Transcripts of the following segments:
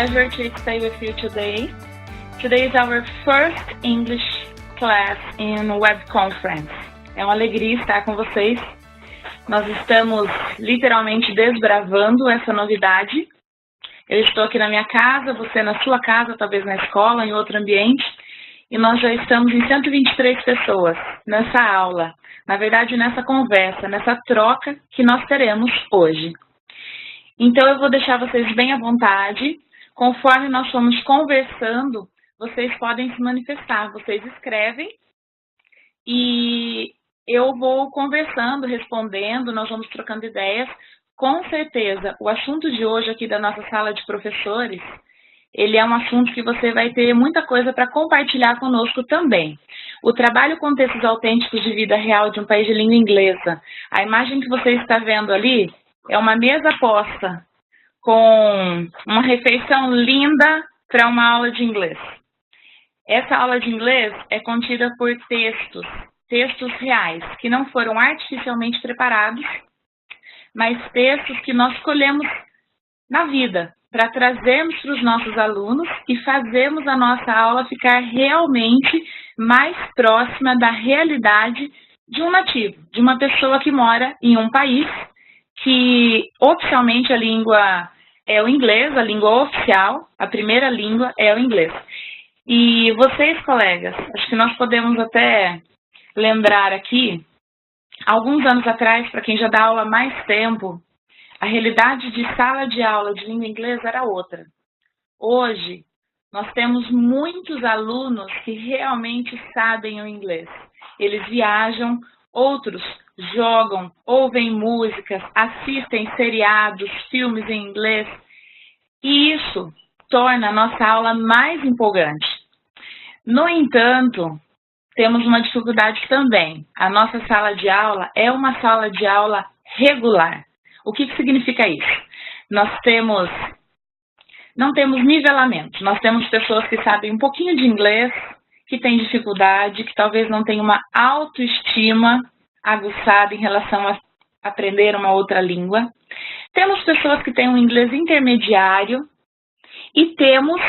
pleasure to stay with you today. Today is our first English class in web conference. É uma alegria estar com vocês. Nós estamos literalmente desbravando essa novidade. Eu estou aqui na minha casa, você na sua casa, talvez na escola, em outro ambiente. E nós já estamos em 123 pessoas nessa aula. Na verdade, nessa conversa, nessa troca que nós teremos hoje. Então, eu vou deixar vocês bem à vontade. Conforme nós formos conversando, vocês podem se manifestar. Vocês escrevem e eu vou conversando, respondendo, nós vamos trocando ideias. Com certeza, o assunto de hoje aqui da nossa sala de professores, ele é um assunto que você vai ter muita coisa para compartilhar conosco também. O trabalho com textos autênticos de vida real de um país de língua inglesa. A imagem que você está vendo ali é uma mesa posta com uma refeição linda para uma aula de inglês. Essa aula de inglês é contida por textos reais, que não foram artificialmente preparados, mas textos que nós escolhemos na vida, para trazermos para os nossos alunos e fazermos a nossa aula ficar realmente mais próxima da realidade de um nativo, de uma pessoa que mora em um país que oficialmente a língua é o inglês, a língua oficial, a primeira língua é o inglês. E vocês, colegas, acho que nós podemos até lembrar aqui, alguns anos atrás, para quem já dá aula há mais tempo, a realidade de sala de aula de língua inglesa era outra. Hoje, nós temos muitos alunos que realmente sabem o inglês. Eles viajam, outros jogam, ouvem músicas, assistem seriados, filmes em inglês. E isso torna a nossa aula mais empolgante. No entanto, temos uma dificuldade também. A nossa sala de aula é uma sala de aula regular. O que significa isso? Nós não temos nivelamento. Nós temos pessoas que sabem um pouquinho de inglês, que têm dificuldade, que talvez não tenham uma autoestima aguçada em relação a aprender uma outra língua. Temos pessoas que têm um inglês intermediário e temos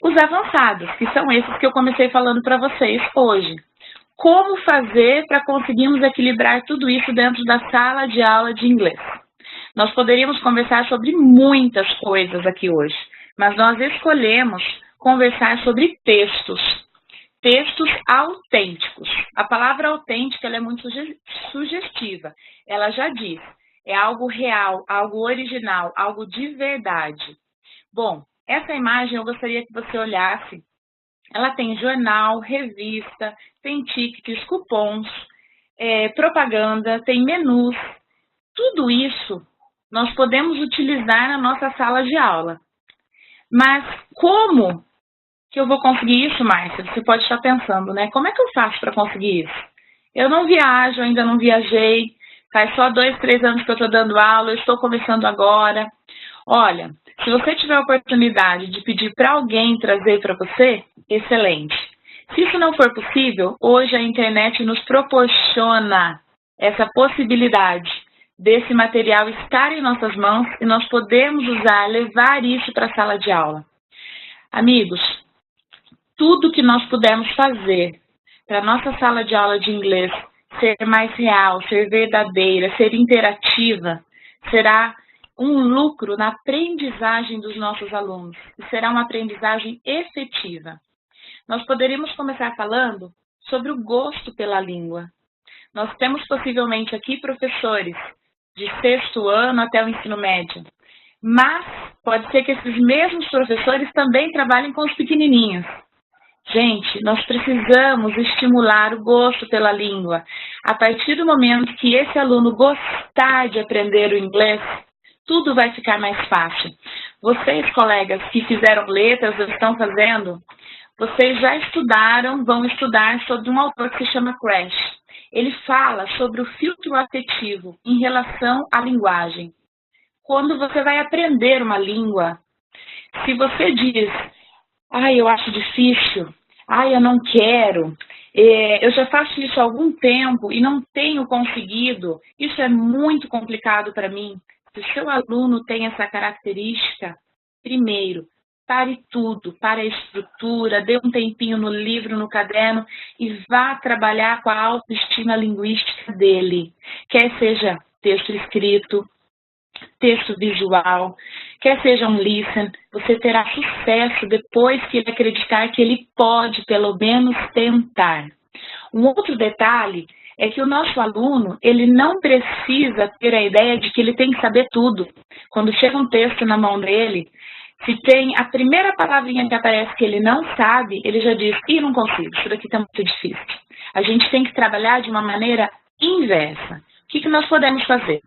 os avançados, que são esses que eu comecei falando para vocês hoje. Como fazer para conseguirmos equilibrar tudo isso dentro da sala de aula de inglês? Nós poderíamos conversar sobre muitas coisas aqui hoje, mas nós escolhemos conversar sobre textos autênticos. A palavra autêntica ela é muito sugestiva. Ela já diz, é algo real, algo original, algo de verdade. Bom, essa imagem eu gostaria que você olhasse. Ela tem jornal, revista, tem tickets, cupons, propaganda, tem menus. Tudo isso nós podemos utilizar na nossa sala de aula. Mas como que eu vou conseguir isso, Márcia? Você pode estar pensando, né? Como é que eu faço para conseguir isso? Eu não viajo, ainda não viajei. Faz só 2, 3 anos que eu estou dando aula, eu estou começando agora. Olha, se você tiver a oportunidade de pedir para alguém trazer para você, excelente. Se isso não for possível, hoje a internet nos proporciona essa possibilidade desse material estar em nossas mãos e nós podemos usar, levar isso para a sala de aula. Amigos, tudo que nós pudermos fazer para a nossa sala de aula de inglês ser mais real, ser verdadeira, ser interativa, será um lucro na aprendizagem dos nossos alunos e será uma aprendizagem efetiva. Nós poderíamos começar falando sobre o gosto pela língua. Nós temos possivelmente aqui professores de 6º ano até o ensino médio, mas pode ser que esses mesmos professores também trabalhem com os pequenininhos. Gente, nós precisamos estimular o gosto pela língua. A partir do momento que esse aluno gostar de aprender o inglês, tudo vai ficar mais fácil. Vocês, colegas, que fizeram letras ou estão fazendo, vocês já estudaram, vão estudar sobre um autor que se chama Crash. Ele fala sobre o filtro afetivo em relação à linguagem. Quando você vai aprender uma língua, se você diz, eu acho difícil, eu não quero, eu já faço isso há algum tempo e não tenho conseguido, isso é muito complicado para mim. Se o seu aluno tem essa característica, primeiro, Pare tudo, pare a estrutura, dê um tempinho no livro, no caderno e vá trabalhar com a autoestima linguística dele. Quer seja texto escrito, texto visual, quer seja um listen, você terá sucesso depois que ele acreditar que ele pode, pelo menos, tentar. Um outro detalhe é que o nosso aluno, ele não precisa ter a ideia de que ele tem que saber tudo. Quando chega um texto na mão dele, se tem a primeira palavrinha que aparece que ele não sabe, ele já diz, ih, não consigo, isso daqui está muito difícil. A gente tem que trabalhar de uma maneira inversa. O que nós podemos fazer?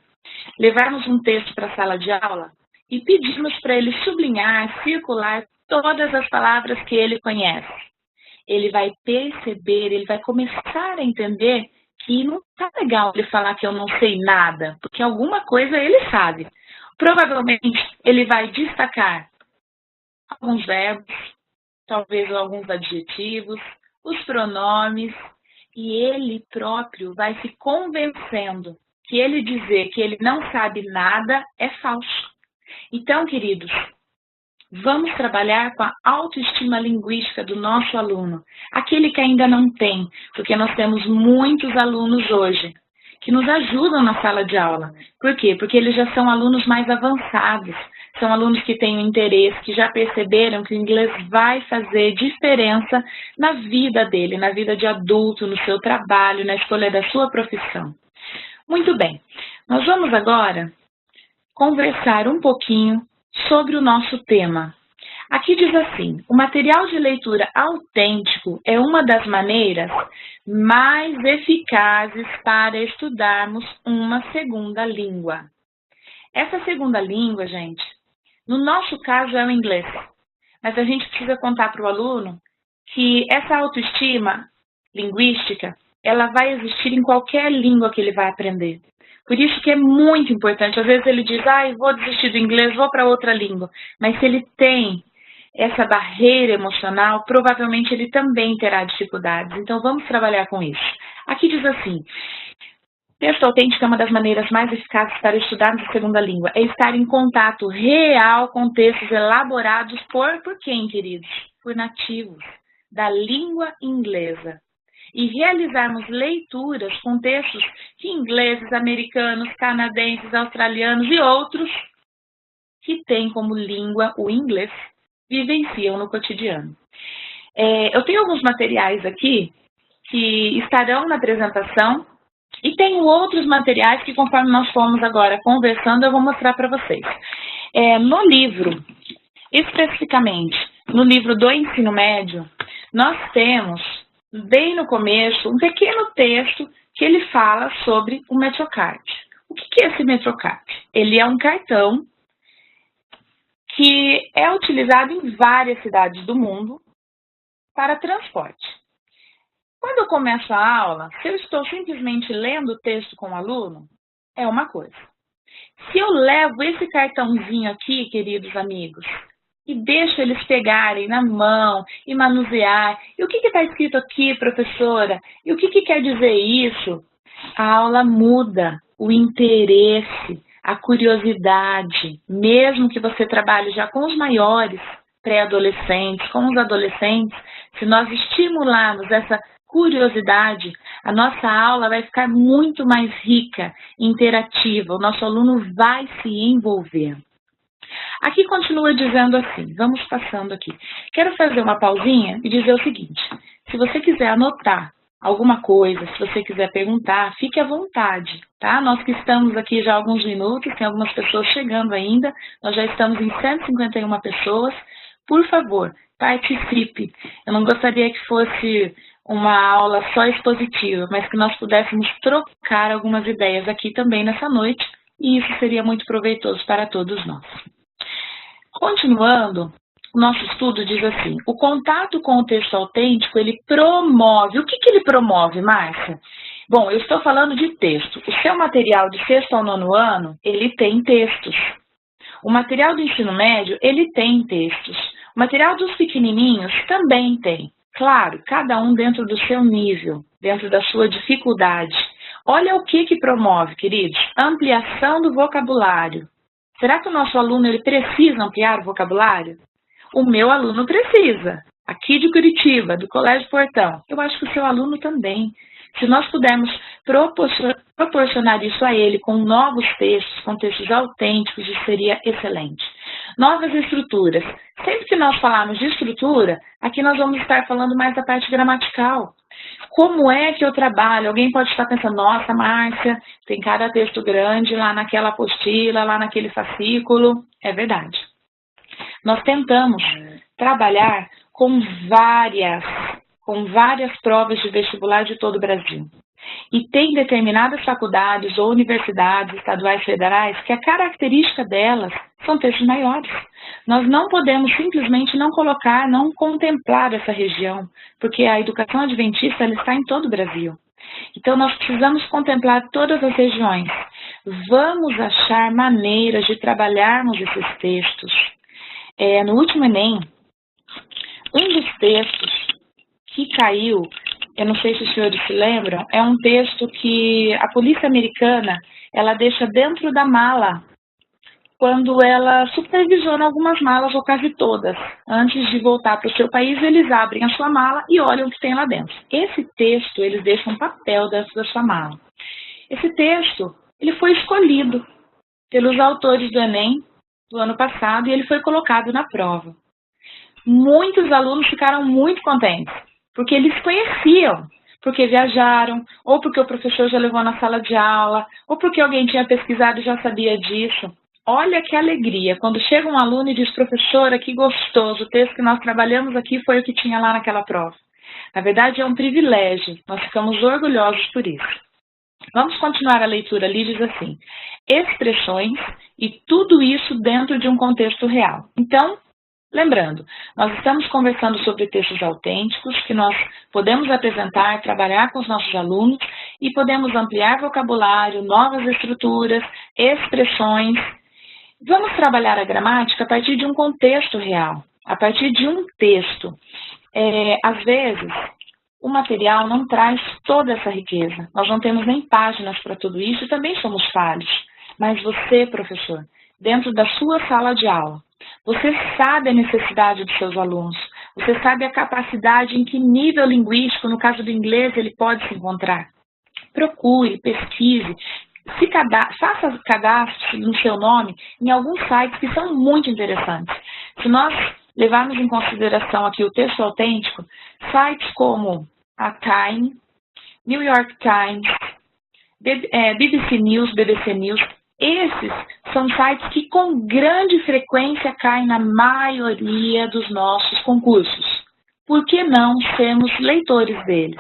Levarmos um texto para a sala de aula e pedirmos para ele sublinhar, circular todas as palavras que ele conhece. Ele vai perceber, ele vai começar a entender que não está legal ele falar que eu não sei nada, porque alguma coisa ele sabe. Provavelmente ele vai destacar alguns verbos, talvez alguns adjetivos, os pronomes, e ele próprio vai se convencendo que ele dizer que ele não sabe nada é falso. Então, queridos, vamos trabalhar com a autoestima linguística do nosso aluno, aquele que ainda não tem, porque nós temos muitos alunos hoje que nos ajudam na sala de aula. Por quê? Porque eles já são alunos mais avançados, são alunos que têm um interesse, que já perceberam que o inglês vai fazer diferença na vida dele, na vida de adulto, no seu trabalho, na escolha da sua profissão. Muito bem, nós vamos agora conversar um pouquinho sobre o nosso tema. Aqui diz assim, o material de leitura autêntico é uma das maneiras mais eficazes para estudarmos uma segunda língua. Essa segunda língua, gente, no nosso caso é o inglês, mas a gente precisa contar para o aluno que essa autoestima linguística, ela vai existir em qualquer língua que ele vai aprender. Por isso que é muito importante. Às vezes ele diz, vou desistir do inglês, vou para outra língua. Mas se ele tem essa barreira emocional, provavelmente ele também terá dificuldades. Então, vamos trabalhar com isso. Aqui diz assim, texto autêntico é uma das maneiras mais eficazes para estudarmos a segunda língua. É estar em contato real com textos elaborados por quem, queridos? Por nativos da língua inglesa. E realizarmos leituras com textos que ingleses, americanos, canadenses, australianos e outros que têm como língua o inglês vivenciam no cotidiano. Eu tenho alguns materiais aqui que estarão na apresentação e tenho outros materiais que, conforme nós formos agora conversando, eu vou mostrar para vocês. No livro, especificamente no livro do ensino médio, nós temos bem no começo, um pequeno texto que ele fala sobre o Metrocard. O que é esse Metrocard? Ele é um cartão que é utilizado em várias cidades do mundo para transporte. Quando eu começo a aula, se eu estou simplesmente lendo o texto com o aluno, é uma coisa. Se eu levo esse cartãozinho aqui, queridos amigos, e deixo eles pegarem na mão e manusear. E o que está escrito aqui, professora? E o que quer dizer isso? A aula muda, o interesse, a curiosidade. Mesmo que você trabalhe já com os maiores pré-adolescentes, com os adolescentes, se nós estimularmos essa curiosidade, a nossa aula vai ficar muito mais rica, interativa. O nosso aluno vai se envolver. Aqui continua dizendo assim, vamos passando aqui. Quero fazer uma pausinha e dizer o seguinte, se você quiser anotar alguma coisa, se você quiser perguntar, fique à vontade, tá? Nós que estamos aqui já há alguns minutos, tem algumas pessoas chegando ainda, nós já estamos em 151 pessoas. Por favor, participe. Eu não gostaria que fosse uma aula só expositiva, mas que nós pudéssemos trocar algumas ideias aqui também nessa noite, e isso seria muito proveitoso para todos nós. Continuando, o nosso estudo diz assim, o contato com o texto autêntico, ele promove. O que ele promove, Márcia? Bom, eu estou falando de texto. O seu material de sexto ao nono ano, ele tem textos. O material do ensino médio, ele tem textos. O material dos pequenininhos também tem. Claro, cada um dentro do seu nível, dentro da sua dificuldade. Olha o que promove, queridos. Ampliação do vocabulário. Será que o nosso aluno ele precisa ampliar o vocabulário? o meu aluno precisa. Aqui de Curitiba, do Colégio Portão. Eu acho que o seu aluno também. Se nós pudermos proporcionar isso a ele com novos textos, com textos autênticos, isso seria excelente. Novas estruturas. Sempre que nós falarmos de estrutura, aqui nós vamos estar falando mais da parte gramatical. Como é que eu trabalho? Alguém pode estar pensando, nossa, Márcia, tem cada texto grande lá naquela apostila, lá naquele fascículo. É verdade. Nós tentamos trabalhar com várias provas de vestibular de todo o Brasil. E tem determinadas faculdades ou universidades estaduais federais que a característica delas são textos maiores. Nós não podemos simplesmente não colocar, não contemplar essa região, porque a educação adventista ela está em todo o Brasil. Então, nós precisamos contemplar todas as regiões. Vamos achar maneiras de trabalharmos esses textos. No último Enem, um dos textos que caiu, eu não sei se os senhores se lembram, é um texto que a polícia americana, ela deixa dentro da mala, quando ela supervisiona algumas malas, ou quase todas. Antes de voltar para o seu país, eles abrem a sua mala e olham o que tem lá dentro. Esse texto, eles deixam um papel dentro da sua mala. Esse texto, ele foi escolhido pelos autores do Enem do ano passado e ele foi colocado na prova. Muitos alunos ficaram muito contentes, porque eles conheciam, porque viajaram, ou porque o professor já levou na sala de aula, ou porque alguém tinha pesquisado e já sabia disso. Olha que alegria, quando chega um aluno e diz, professora, que gostoso, o texto que nós trabalhamos aqui foi o que tinha lá naquela prova. Na verdade, é um privilégio, nós ficamos orgulhosos por isso. Vamos continuar a leitura ali, diz assim, expressões e tudo isso dentro de um contexto real. Então, lembrando, nós estamos conversando sobre textos autênticos que nós podemos apresentar, trabalhar com os nossos alunos e podemos ampliar vocabulário, novas estruturas, expressões. Vamos trabalhar a gramática a partir de um contexto real, a partir de um texto. Às vezes, o material não traz toda essa riqueza. Nós não temos nem páginas para tudo isso e também somos falhos. Mas você, professor, dentro da sua sala de aula, você sabe a necessidade dos seus alunos, você sabe a capacidade, em que nível linguístico, no caso do inglês, ele pode se encontrar. Procure, pesquise, faça cadastro no seu nome em alguns sites que são muito interessantes. Se nós levarmos em consideração aqui o texto autêntico, sites como a Time, New York Times, BBC News, esses são sites que com grande frequência caem na maioria dos nossos concursos. Por que não sermos leitores deles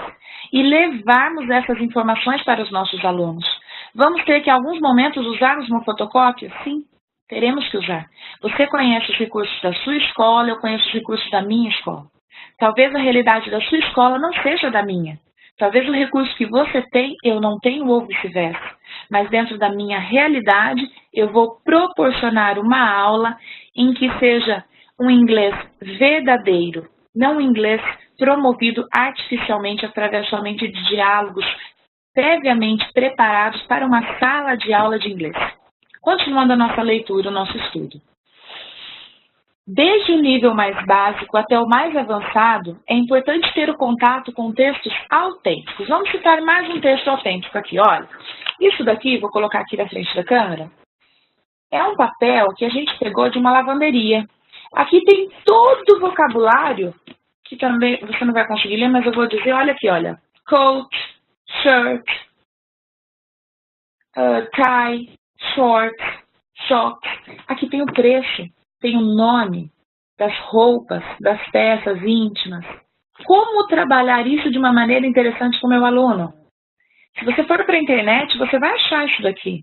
e levarmos essas informações para os nossos alunos? Vamos ter que, em alguns momentos, usarmos uma fotocópia? Sim, teremos que usar. Você conhece os recursos da sua escola, eu conheço os recursos da minha escola. Talvez a realidade da sua escola não seja da minha. Talvez o recurso que você tem, eu não tenho ou vice-versa. Mas dentro da minha realidade, eu vou proporcionar uma aula em que seja um inglês verdadeiro, não um inglês promovido artificialmente através somente de diálogos previamente preparados para uma sala de aula de inglês. Continuando a nossa leitura, o nosso estudo. Desde o nível mais básico até o mais avançado, é importante ter o contato com textos autênticos. Vamos citar mais um texto autêntico aqui, olha. Isso daqui, vou colocar aqui na frente da câmera, é um papel que a gente pegou de uma lavanderia. Aqui tem todo o vocabulário, que também você não vai conseguir ler, mas eu vou dizer, olha aqui, olha. Coat, shirt, tie, short, socks. Aqui tem o preço. Tem o nome das roupas, das peças íntimas. Como trabalhar isso de uma maneira interessante com o meu aluno? Se você for para a internet, você vai achar isso daqui.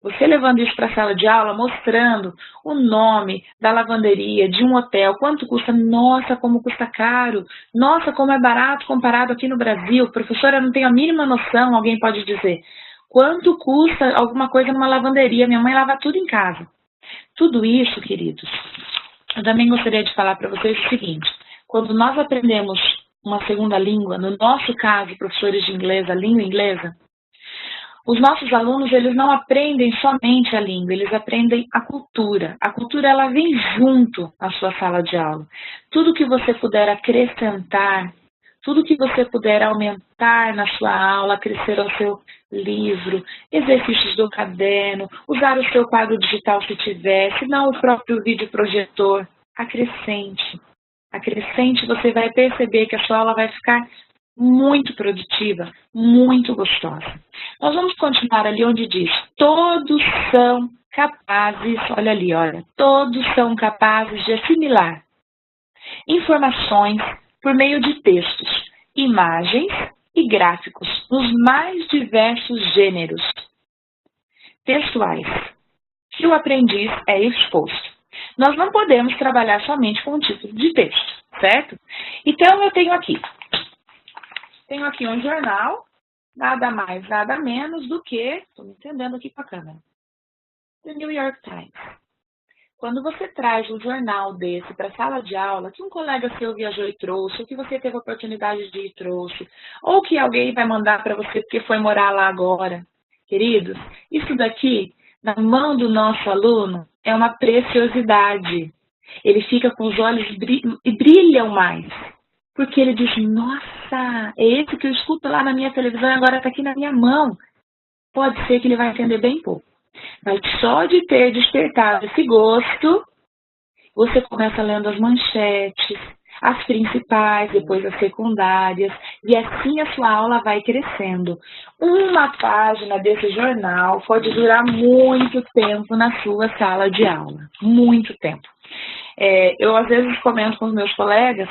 Você levando isso para a sala de aula, mostrando o nome da lavanderia, de um hotel, quanto custa, nossa, como custa caro, nossa, como é barato comparado aqui no Brasil, professora, eu não tenho a mínima noção, alguém pode dizer, quanto custa alguma coisa numa lavanderia, minha mãe lava tudo em casa. Tudo isso, queridos, eu também gostaria de falar para vocês o seguinte, quando nós aprendemos uma segunda língua, no nosso caso, professores de inglês, a língua inglesa, Os nossos alunos, eles não aprendem somente a língua, eles aprendem a cultura. A cultura, ela vem junto à sua sala de aula. Tudo que você puder acrescentar, tudo que você puder aumentar na sua aula, acrescer ao seu livro, exercícios do caderno, usar o seu quadro digital se tiver, se não o próprio vídeo projetor, acrescente. Acrescente, você vai perceber que a sua aula vai ficar muito produtiva, muito gostosa. Nós vamos continuar ali onde diz, todos são capazes, olha ali, olha, todos são capazes de assimilar informações por meio de textos, imagens e gráficos nos mais diversos gêneros textuais que o aprendiz é exposto. Nós não podemos trabalhar somente com um tipo de texto, certo? Então, eu tenho aqui um jornal, nada mais, nada menos do que, estou me entendendo aqui com a câmera, The New York Times. Quando você traz um jornal desse para a sala de aula, que um colega seu viajou e trouxe, ou que você teve a oportunidade de ir e trouxe, ou que alguém vai mandar para você porque foi morar lá agora, queridos, isso daqui, na mão do nosso aluno, é uma preciosidade. Ele fica com os olhos e brilham mais. Porque ele diz, nossa, é esse que eu escuto lá na minha televisão e agora está aqui na minha mão. Pode ser que ele vai entender bem pouco. Mas só de ter despertado esse gosto, você começa lendo as manchetes, as principais, depois as secundárias, e assim a sua aula vai crescendo. Uma página desse jornal pode durar muito tempo na sua sala de aula. Muito tempo. Eu, às vezes, comento com os meus colegas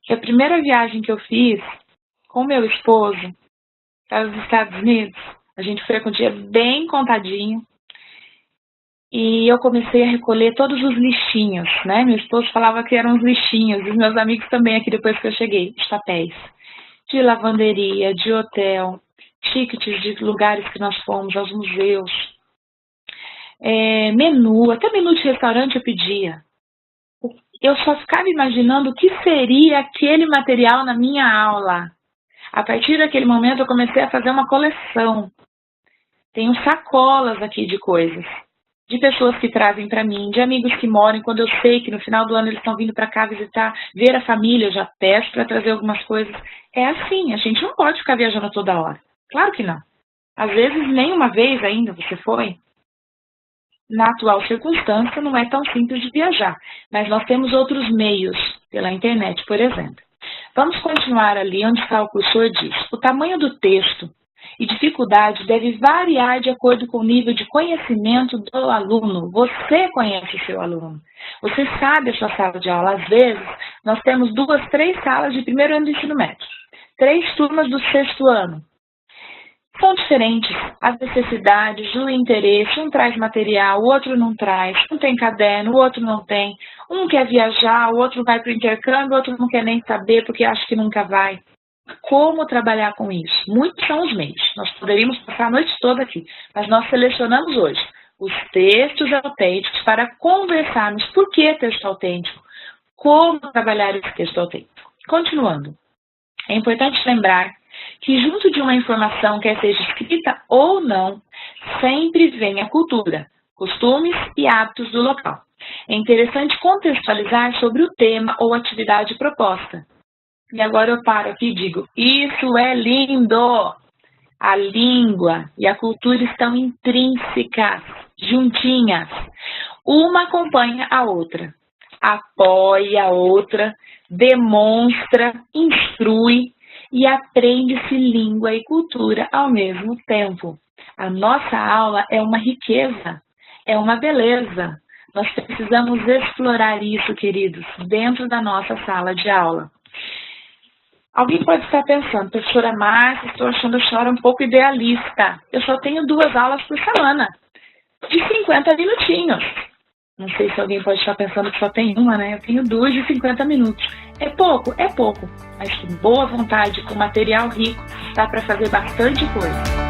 que a primeira viagem que eu fiz com meu esposo para os Estados Unidos, a gente foi com um dia bem contadinho, e eu comecei a recolher todos os lixinhos, né? Meu esposo falava que eram os lixinhos, e os meus amigos também aqui depois que eu cheguei, os papéis de lavanderia, de hotel, tickets de lugares que nós fomos, aos museus, menu, até menu de restaurante eu pedia. Eu só ficava imaginando o que seria aquele material na minha aula. A partir daquele momento eu comecei a fazer uma coleção. Tenho sacolas aqui de coisas, de pessoas que trazem para mim, de amigos que moram, quando eu sei que no final do ano eles estão vindo para cá visitar, ver a família, eu já peço para trazer algumas coisas. É assim, a gente não pode ficar viajando toda hora. Claro que não. Às vezes, nem uma vez ainda você foi. Na atual circunstância, não é tão simples de viajar, mas nós temos outros meios, pela internet, por exemplo. Vamos continuar ali onde está o cursor diz. O tamanho do texto e dificuldade deve variar de acordo com o nível de conhecimento do aluno. Você conhece o seu aluno. Você sabe a sua sala de aula. Às vezes, nós temos 2, 3 salas de primeiro ano do ensino médio, 3 turmas do 6º ano. São diferentes as necessidades, o interesse, um traz material, o outro não traz, um tem caderno, o outro não tem, um quer viajar, o outro vai para o intercâmbio, o outro não quer nem saber porque acha que nunca vai. Como trabalhar com isso? Muitos são os meios, nós poderíamos passar a noite toda aqui, mas nós selecionamos hoje os textos autênticos para conversarmos por que texto autêntico, como trabalhar esse texto autêntico. Continuando, é importante lembrar que junto de uma informação, quer seja escrita ou não, sempre vem a cultura, costumes e hábitos do local. É interessante contextualizar sobre o tema ou atividade proposta. E agora eu paro aqui e digo, isso é lindo! A língua e a cultura estão intrínsecas, juntinhas. Uma acompanha a outra, apoia a outra, demonstra, instrui, e aprende-se língua e cultura ao mesmo tempo. A nossa aula é uma riqueza, é uma beleza. Nós precisamos explorar isso, queridos, dentro da nossa sala de aula. Alguém pode estar pensando, professora Márcia, estou achando a senhora um pouco idealista. Eu só tenho 2 aulas por semana, de 50 minutinhos. Não sei se alguém pode estar pensando que só tem uma, né? Eu tenho 2 de 50 minutos. É pouco? É pouco. Mas com boa vontade, com material rico, dá para fazer bastante coisa.